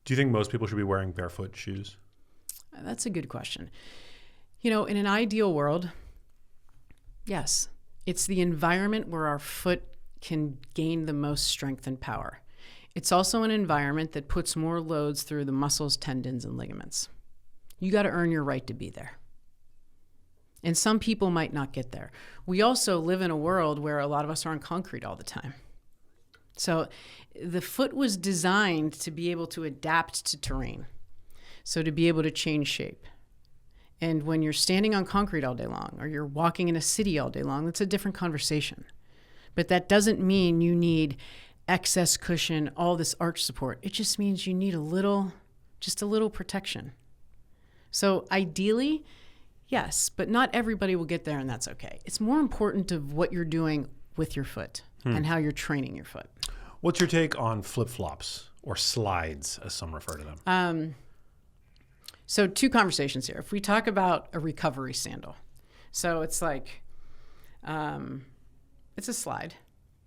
Do you think most people should be wearing barefoot shoes? That's a good question. In an ideal world, yes. It's the environment where our foot can gain the most strength and power. It's also an environment that puts more loads through the muscles, tendons, and ligaments. You got to earn your right to be there. And some people might not get there. We also live in a world where a lot of us are on concrete all the time. So the foot was designed to be able to adapt to terrain. So to be able to change shape. And when you're standing on concrete all day long, or you're walking in a city all day long, that's a different conversation. But that doesn't mean you need excess cushion, all this arch support. It just means you need just a little protection. So ideally, yes, but not everybody will get there, and that's okay. It's more important of what you're doing with your foot and how you're training your foot. What's your take on flip-flops or slides, as some refer to them? So 2 conversations here. If we talk about a recovery sandal, so it's like, it's a slide,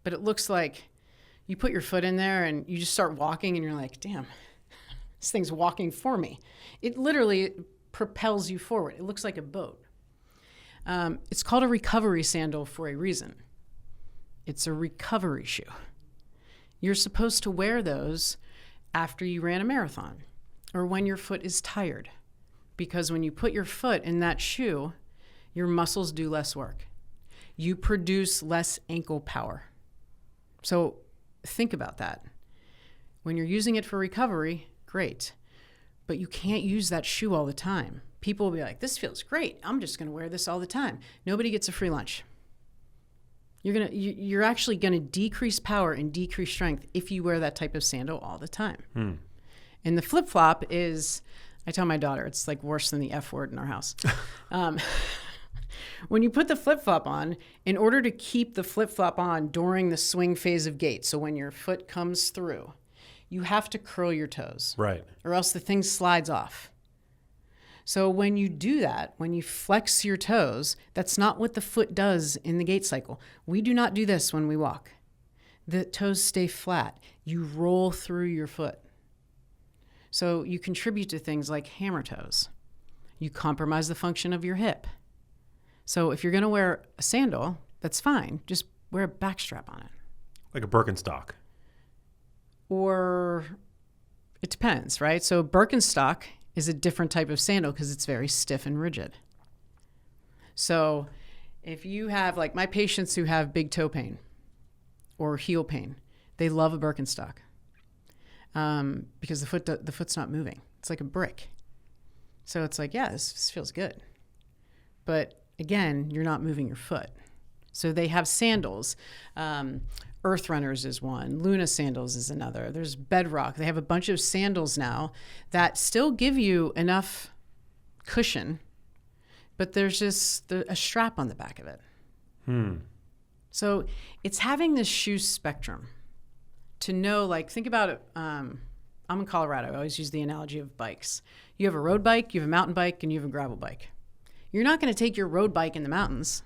but it looks like you put your foot in there and you just start walking and you're like, damn, this thing's walking for me. It literally propels you forward. It looks like a boat. It's called a recovery sandal for a reason. It's a recovery shoe. You're supposed to wear those after you ran a marathon or when your foot is tired. Because when you put your foot in that shoe, your muscles do less work. You produce less ankle power. So think about that. When you're using it for recovery, great. But you can't use that shoe all the time. People will be like, this feels great. I'm just going to wear this all the time. Nobody gets a free lunch. You're actually going to decrease power and decrease strength if you wear that type of sandal all the time. And the flip-flop is, I tell my daughter, it's like worse than the F word in our house. When you put the flip-flop on, in order to keep the flip-flop on during the swing phase of gait, so when your foot comes through, you have to curl your toes. Right. Or else the thing slides off. So when you do that, when you flex your toes, that's not what the foot does in the gait cycle. We do not do this when we walk. The toes stay flat. You roll through your foot. So you contribute to things like hammer toes. You compromise the function of your hip. So if you're going to wear a sandal, that's fine. Just wear a backstrap on it. Like a Birkenstock. Or it depends, right? So Birkenstock is a different type of sandal because it's very stiff and rigid. So if you have, like my patients who have big toe pain or heel pain, they love a Birkenstock because the foot's not moving. It's like a brick. So it's like, yeah, this feels good. But again, you're not moving your foot. So they have sandals. Earth Runners is one. Luna Sandals is another. There's Bedrock. They have a bunch of sandals now that still give you enough cushion, but there's just a strap on the back of it. So it's having this shoe spectrum to know, like, think about it. I'm in Colorado. I always use the analogy of bikes. You have a road bike, you have a mountain bike, and you have a gravel bike. You're not going to take your road bike in the mountains.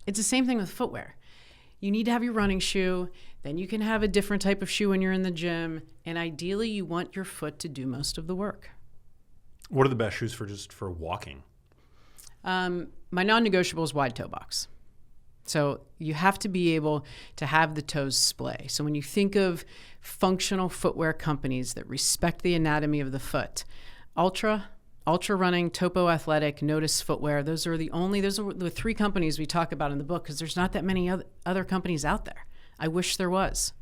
It's the same thing with footwear. You need to have your running shoe, then you can have a different type of shoe when you're in the gym, and ideally you want your foot to do most of the work. What are the best shoes for walking? My non-negotiable is wide toe box. So you have to be able to have the toes splay. So when you think of functional footwear companies that respect the anatomy of the foot, Ultra Running, Topo Athletic, Notice Footwear, those are the 3 companies we talk about in the book because there's not that many other companies out there. I wish there was.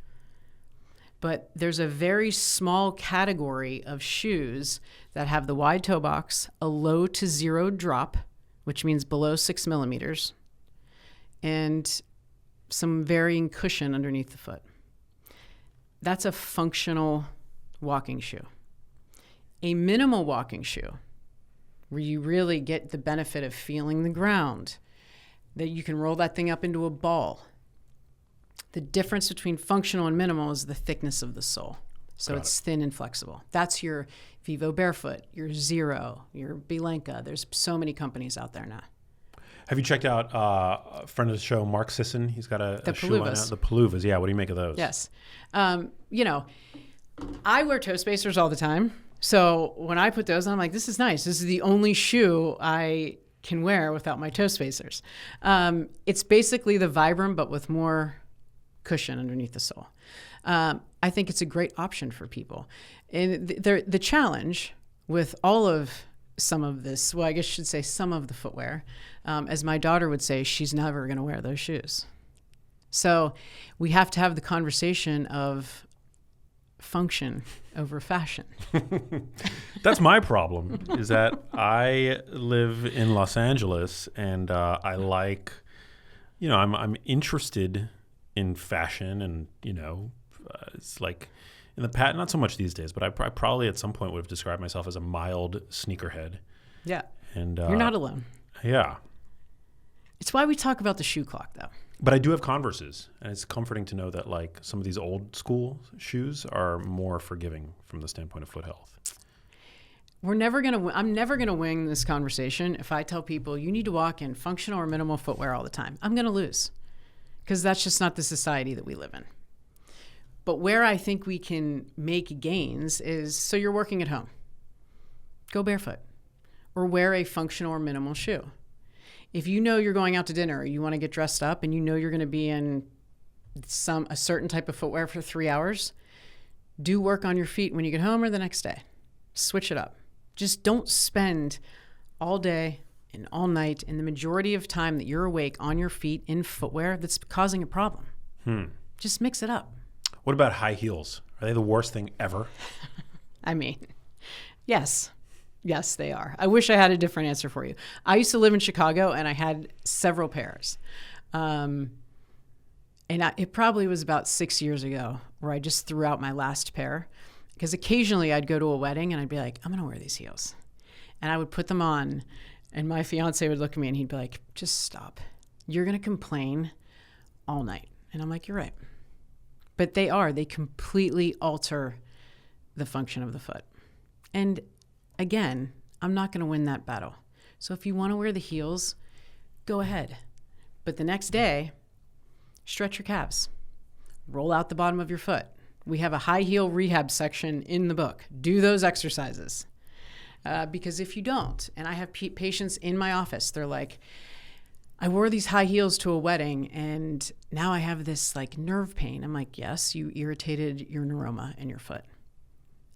But there's a very small category of shoes that have the wide toe box, a low to zero drop, which means below 6 millimeters, and some varying cushion underneath the foot. That's a functional walking shoe. A minimal walking shoe, where you really get the benefit of feeling the ground, that you can roll that thing up into a ball. The difference between functional and minimal is the thickness of the sole. So it's thin and flexible. That's your Vivo Barefoot, your Zero, your Bilenka. There's so many companies out there now. Have you checked out a friend of the show, Mark Sisson? He's got a shoe line out. The Paluvas. Yeah, what do you make of those? Yes. I wear toe spacers all the time. So when I put those on, I'm like, this is nice. This is the only shoe I can wear without my toe spacers. It's basically the Vibram, but with more cushion underneath the sole. I think it's a great option for people. And the challenge with all of some of this, well, I guess I should say some of the footwear, as my daughter would say, she's never going to wear those shoes. So we have to have the conversation of function over fashion. That's my problem, is that I live in Los Angeles, and I like, I'm interested in fashion, and, it's like in the past, not so much these days, but I probably at some point would have described myself as a mild sneakerhead. Yeah. And you're not alone. Yeah. It's why we talk about the shoe clock, though. But I do have Converses, and it's comforting to know that like some of these old school shoes are more forgiving from the standpoint of foot health. I'm never gonna wing this conversation if I tell people you need to walk in functional or minimal footwear all the time. I'm gonna lose, because that's just not the society that we live in. But where I think we can make gains is, so you're working at home, go barefoot, or wear a functional or minimal shoe. If you know you're going out to dinner, or you want to get dressed up, and you know you're going to be in a certain type of footwear for 3 hours, do work on your feet when you get home or the next day. Switch it up. Just don't spend all day and all night and the majority of time that you're awake on your feet in footwear that's causing a problem. Just mix it up. What about high heels? Are they the worst thing ever? I mean, yes. Yes, they are. I wish I had a different answer for you. I used to live in Chicago, and I had several pairs. It probably was about 6 years ago where I just threw out my last pair, because occasionally I'd go to a wedding and I'd be like, I'm going to wear these heels. And I would put them on, and my fiance would look at me and he'd be like, just stop. You're going to complain all night. And I'm like, you're right. But they completely alter the function of the foot. And again, I'm not going to win that battle. So if you want to wear the heels, go ahead. But the next day, stretch your calves. Roll out the bottom of your foot. We have a high heel rehab section in the book. Do those exercises. Because if you don't, and I have patients in my office, they're like, I wore these high heels to a wedding, and now I have this like nerve pain. I'm like, yes, you irritated your neuroma in your foot.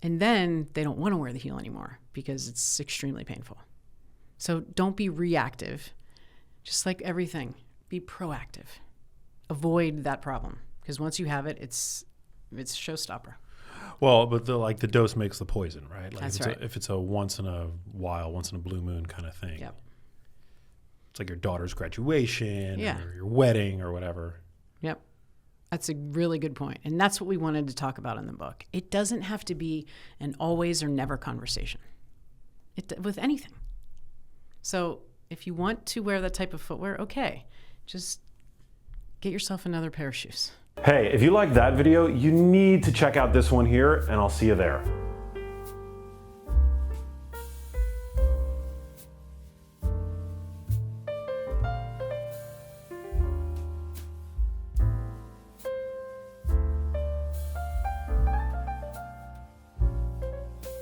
And then they don't want to wear the heel anymore because it's extremely painful. So don't be reactive. Just like everything, be proactive. Avoid that problem, because once you have it, it's a showstopper. Well, but the dose makes the poison, right? Like That's right. If it's a once in a while, once in a blue moon kind of thing. Yep. It's like your daughter's graduation, Yeah. or your wedding or whatever. Yep. That's a really good point. And that's what we wanted to talk about in the book. It doesn't have to be an always or never conversation with anything. So if you want to wear that type of footwear, okay, just get yourself another pair of shoes. Hey, if you liked that video, you need to check out this one here, and I'll see you there.